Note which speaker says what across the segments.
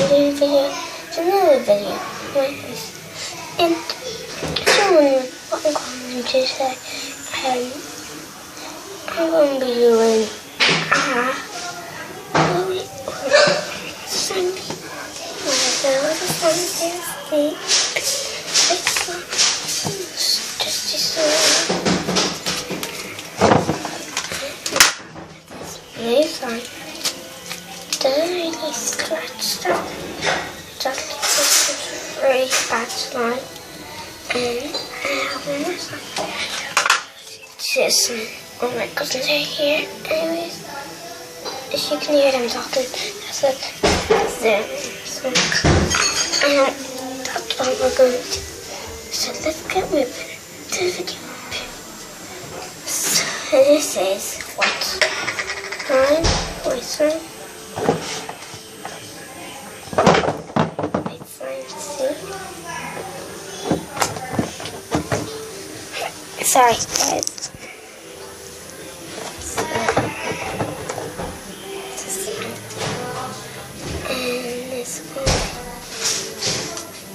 Speaker 1: doing a video. It's another video. And someone, what I'm going to say, I'm going to be doing really fun. Doesn't really scratch down. Just really bad slime. And I have this oh my cousins are here. Anyways, if you can hear them talking, that's what them. So, and that's what we're going to do. So let's get moving to the video. So this is what slime, white slime. White slime, see? Sorry guys.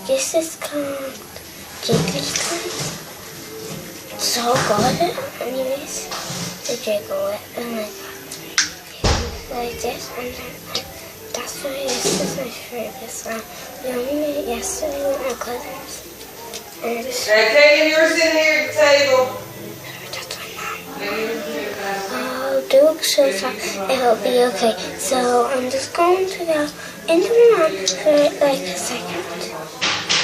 Speaker 1: This is called jiggly slime. So good. Anyways, the jiggle it and like this, and then that's why this is my favorite slime. We only made it yesterday with my cousins. And
Speaker 2: Kagan, you're sitting here at the table.
Speaker 1: That's my mom. I'll do it so it'll be okay. So I'm just going to go into the mom for like a second.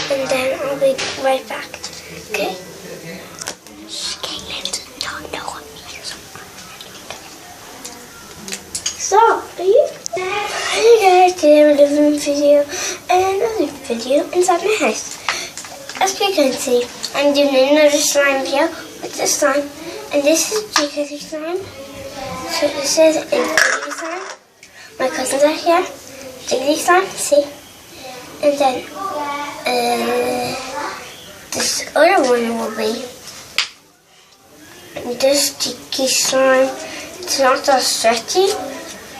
Speaker 1: And then I'll be right back. Okay? Shh, Caitlin, don't know what videos I'm Stop, please. Hi guys, today I'm doing a video and another video inside my house. As you can see, I'm doing another slime video with this slime. And this is jiggly slime. So this is a jiggly slime. My cousins are here. Jiggly slime, see? And then this other one will be this sticky slime. It's not that stretchy,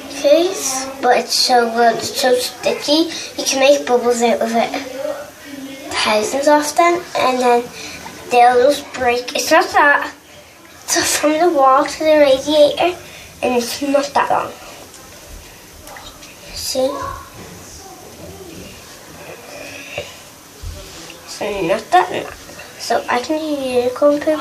Speaker 1: okay, but it's so good, it's so sticky. You can make bubbles out of it, thousands of them, and then they'll just break. It's not that, it's from the wall to the radiator, and it's not that long. See? So not that long. So I can do unicorn poop.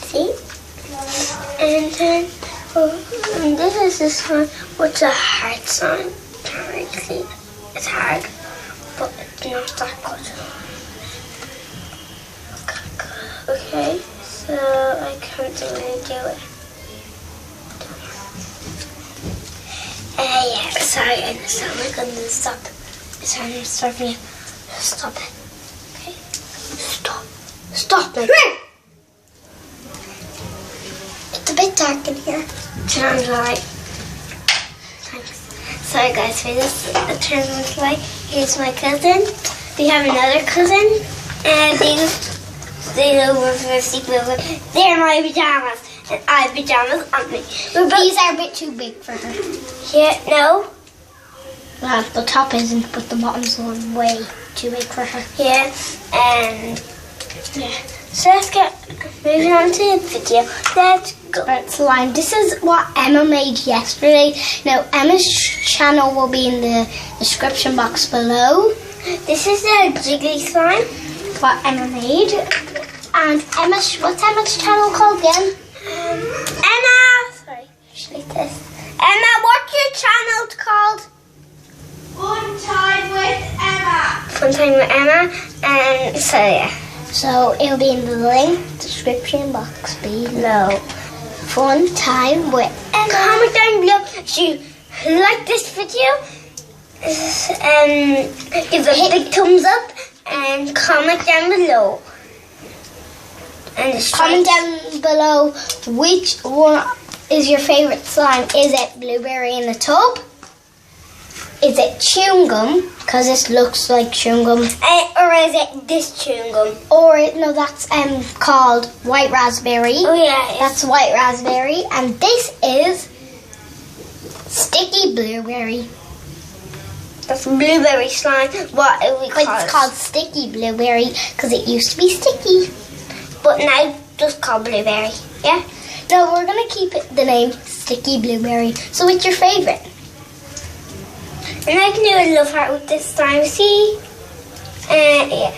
Speaker 1: See? And then and this is this one, which is a hard slime. Can't really see. It's hard, but it's not that good. Okay. So I can't really do it. Yeah, sorry, I sound like I'm gonna stop. Sorry, I'm stopping you. Stop it. Okay? Stop. Stop it. It's a bit dark in here. Turn on the light. Thanks. Sorry guys for this. Turn on the light. Here's my cousin. We have another cousin. And they over for a sleepover. They're my pajamas, and I have pajamas on me.
Speaker 3: These are a bit too big for her.
Speaker 1: Yeah, no.
Speaker 3: Well, the top isn't, but the bottom's one way too big for her.
Speaker 1: Yeah, and yeah. So let's get moving on to the video. Let's go.
Speaker 3: Right, slime. This is what Emma made yesterday. Now, Emma's channel will be in the description box below.
Speaker 1: This is the jiggly slime.
Speaker 3: What Emma made. And Emma's, what's Emma's channel called again?
Speaker 1: Emma! Sorry, like this. Emma, what's your channel called?
Speaker 2: Fun Time with Emma.
Speaker 1: Fun Time with Emma. And so yeah.
Speaker 3: So it'll be in the link description box below. Fun Time with Emma.
Speaker 1: Comment down below if you like this video. Give a big thumbs up and comment down below. And
Speaker 3: comment down below which one is your favorite slime. Is it blueberry in the tub? Is it chewing gum? Because this looks like chewing gum.
Speaker 1: Or is it this chewing gum?
Speaker 3: Or no, that's called white raspberry.
Speaker 1: Oh yeah,
Speaker 3: That's white raspberry, and this is sticky blueberry.
Speaker 1: that's blueberry slime. What are we
Speaker 3: But
Speaker 1: called?
Speaker 3: it's called sticky blueberry because it used to be sticky.
Speaker 1: But now just called blueberry. Yeah.
Speaker 3: No, we're gonna keep it the name sticky blueberry. So, what's your favorite?
Speaker 1: And I can do a love heart with this slime. See? Yeah.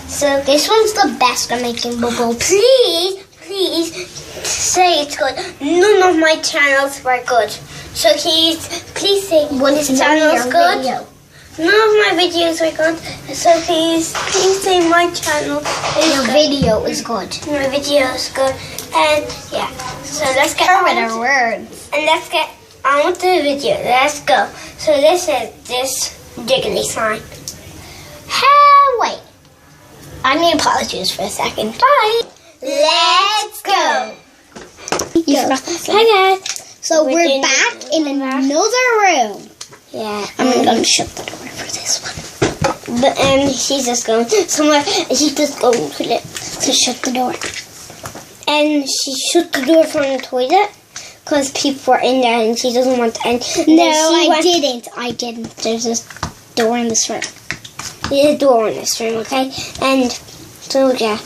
Speaker 1: So
Speaker 3: This one's the best at making bubbles.
Speaker 1: please say it's good. None of my channels were good. So please say this channel's good.
Speaker 3: Video.
Speaker 1: None of my videos were good. So please say my channel is
Speaker 3: Your
Speaker 1: good.
Speaker 3: video is good.
Speaker 1: My video is good. And yeah. So let's get on
Speaker 3: With our
Speaker 1: with
Speaker 3: words.
Speaker 1: and let's get on with the video. Let's go. So this is this jiggly slime.
Speaker 3: Wait. I need apologies for a second. Bye.
Speaker 1: Let's go.
Speaker 3: Hi guys. So we're
Speaker 1: doing
Speaker 3: back
Speaker 1: this
Speaker 3: in another room.
Speaker 1: Yeah.
Speaker 3: I'm going to shut the door for this one.
Speaker 1: But she's just going somewhere. She's just going to it.
Speaker 3: So shut the door.
Speaker 1: And she shut the door from the toilet because people were in there and she doesn't want to. And
Speaker 3: No, I didn't. There's a door in this room.
Speaker 1: There's a door in this room, okay? And so yeah,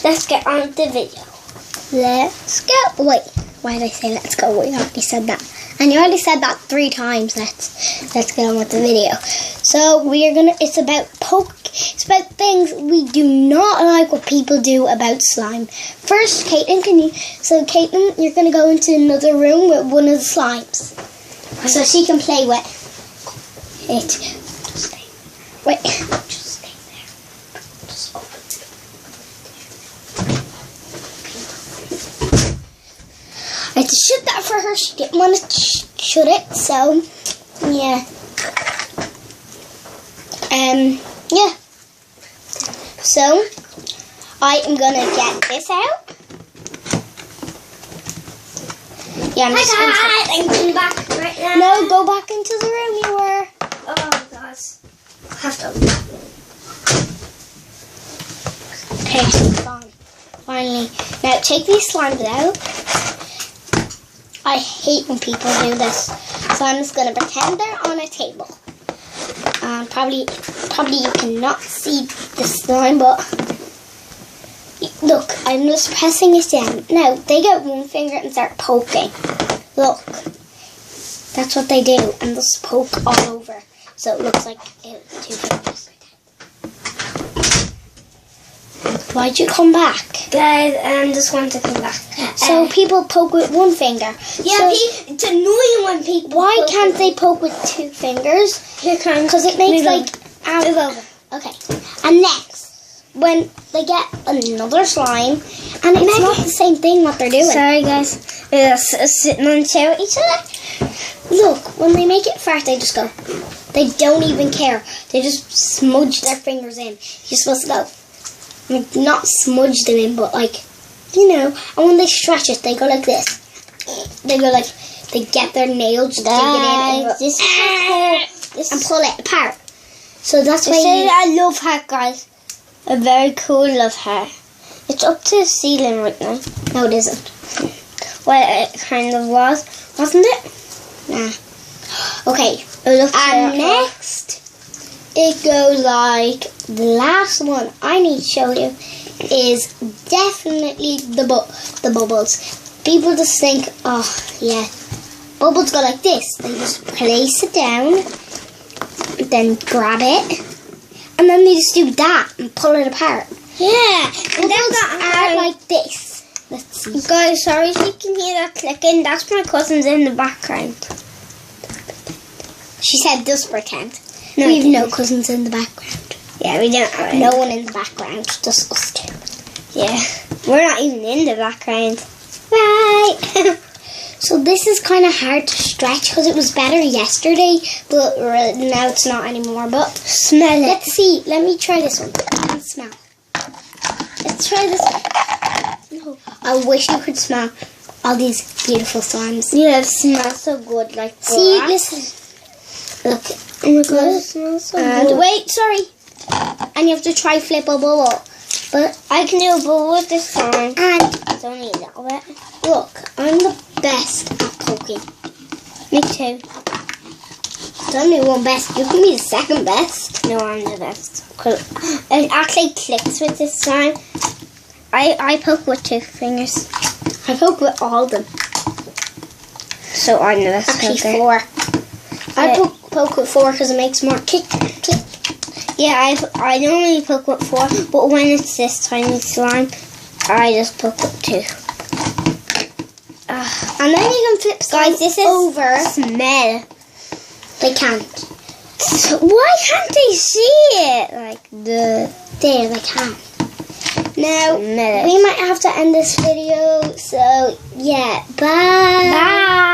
Speaker 1: let's get on with the video.
Speaker 3: Let's go. Wait, why did I say let's go? We already said that. And you already said that 3 times. Let's get on with the video. So we are gonna. It's about It's about things we do not like what people do about slime. First, Caitlin, Caitlin, you're gonna go into another room with one of the slimes, so she can play with it. Just stay. Wait. Just stay there. Just open it. I had to shut that for her. She didn't want to shut it, so yeah. Yeah. So I am gonna get this out. Yeah, I'm just
Speaker 1: I'm going back right now.
Speaker 3: No, go back into the room you were.
Speaker 1: Oh gosh. Have to.
Speaker 3: Okay, fine. Finally. Now take these slimes out. I hate when people do this. So I'm just gonna pretend they're on a table. Probably you cannot see the slime, but look, I'm just pressing it down. Now they get one finger and start poking. Look, that's what they do, and just poke all over, so it looks like 2 fingers. Why'd you come back?
Speaker 1: Guys, I just want to come back.
Speaker 3: So people poke with 1 finger.
Speaker 1: Yeah,
Speaker 3: So
Speaker 1: it's annoying when people.
Speaker 3: why
Speaker 1: poke
Speaker 3: can't
Speaker 1: with-
Speaker 3: they poke with 2 fingers?
Speaker 1: Here comes.
Speaker 3: Because it makes
Speaker 1: Move
Speaker 3: like move over. Okay. And next, when they get another slime, and it's not the same thing what they're doing.
Speaker 1: Sorry, guys. We're sitting on a chair with each other.
Speaker 3: Look, when they make it fart, they just go. They don't even care. They just smudge their fingers in. You're supposed to go. Like, not smudge them in, but like, you know. And when they stretch it, they go like this. They go like, they get their nails, dig it in, and go,
Speaker 1: This is so cool.
Speaker 3: and pull it apart. So that's why
Speaker 1: This is
Speaker 3: you,
Speaker 1: a love heart, guys. A very cool love heart. It's up to the ceiling right now.
Speaker 3: no, it isn't.
Speaker 1: Well, it kind of was, wasn't it?
Speaker 3: Nah. Okay.
Speaker 1: And
Speaker 3: And next, it goes like the last one I need to show you is definitely the bubbles. People just think, oh yeah, bubbles go like this. They just place it down, then grab it, and then they just do that and pull it apart.
Speaker 1: Yeah. And
Speaker 3: Bubbles
Speaker 1: that's
Speaker 3: are like this. Let's see.
Speaker 1: Guys, sorry if you can hear that clicking. That's my cousins in the background.
Speaker 3: She said just pretend.
Speaker 1: No,
Speaker 3: We
Speaker 1: I
Speaker 3: have
Speaker 1: didn't.
Speaker 3: no cousins in the background.
Speaker 1: Yeah, we don't have
Speaker 3: No one in the background, just us two.
Speaker 1: Yeah. We're not even in the background.
Speaker 3: Right. So this is kind of hard to stretch because it was better yesterday, but now it's not anymore. But
Speaker 1: Smell it.
Speaker 3: let's see. Let me try this one and smell. Let's try this one. No, I wish you could smell all these beautiful slimes.
Speaker 1: Yeah, it smells so good. Like
Speaker 3: See,
Speaker 1: grass.
Speaker 3: listen. Look,
Speaker 1: Oh my god, it smells so
Speaker 3: And
Speaker 1: good.
Speaker 3: wait, sorry. And you have to try flip a bubble. But
Speaker 1: I can do a bubble this time.
Speaker 3: and
Speaker 1: It's only a little bit.
Speaker 3: look, I'm the best at poking.
Speaker 1: Me too.
Speaker 3: There's only one best. You can be the second best.
Speaker 1: No, I'm the best. It actually clicks with this slime. I poke with 2 fingers.
Speaker 3: I poke with all of them.
Speaker 1: So I'm the best
Speaker 3: Actually,
Speaker 1: poker.
Speaker 3: 4. I poke with 4 because it makes more click, click.
Speaker 1: Yeah, I normally poke with 4, but when it's this tiny slime, I just poke with 2.
Speaker 3: And then you can flip
Speaker 1: Guys, this is
Speaker 3: over.
Speaker 1: smell.
Speaker 3: They can't.
Speaker 1: Why can't they see it? Like
Speaker 3: There, they can't. Now,
Speaker 1: smell it.
Speaker 3: we might have to end this video, so yeah, bye.
Speaker 1: Bye.